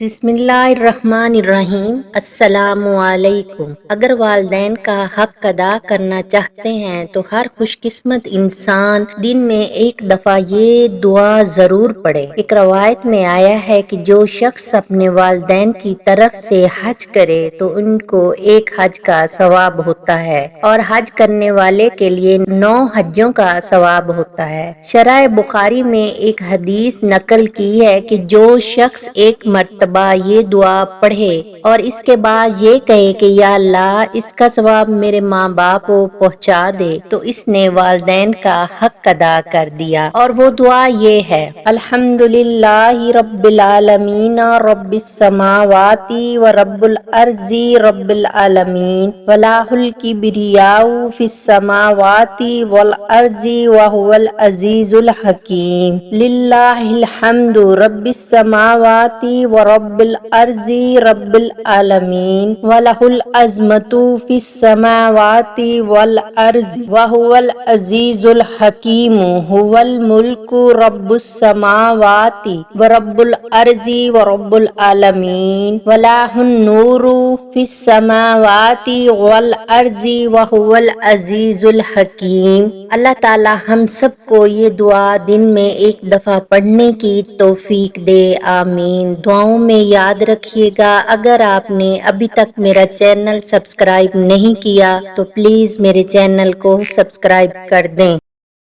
بسم اللہ الرحمن الرحیم۔ السلام علیکم۔ اگر والدین کا حق ادا کرنا چاہتے ہیں تو ہر خوش قسمت انسان دن میں ایک دفعہ یہ دعا ضرور پڑھے۔ ایک روایت میں آیا ہے کہ جو شخص اپنے والدین کی طرف سے حج کرے تو ان کو ایک حج کا ثواب ہوتا ہے اور حج کرنے والے کے لیے 9 حجوں کا ثواب ہوتا ہے۔ شرح بخاری میں ایک حدیث نقل کی ہے کہ جو شخص ایک مرتبہ یہ دعا پڑھے اور اس کے بعد یہ کہے کہ یا اللہ اس کا ثواب میرے ماں باپ کو پہنچا دے تو اس نے والدین کا حق ادا کر دیا۔ اور وہ دعا یہ ہے: الحمدللہ رب العالمین رب السماوات و رب الارض رب العالمین ولاہ الکبریاء فی السماوات والارض وہو العزیز الحکیم للہ الحمد رب السماوات و رب الارض رب العالمین ولہ العظمۃ فی السماوات والارض وہو العزیز الحکیم هو الملک رب السماوات و رب الارض و رب العالمین ولاہ النور فی السماوات والارض وہو العزیز الحکیم۔ اللہ تعالی ہم سب کو یہ دعا دن میں ایک دفعہ پڑھنے کی توفیق دے، آمین۔ دعاؤں میں یاد رکھیے گا، اگر آپ نے ابھی تک میرا چینل سبسکرائب نہیں کیا تو پلیز میرے چینل کو سبسکرائب کر دیں۔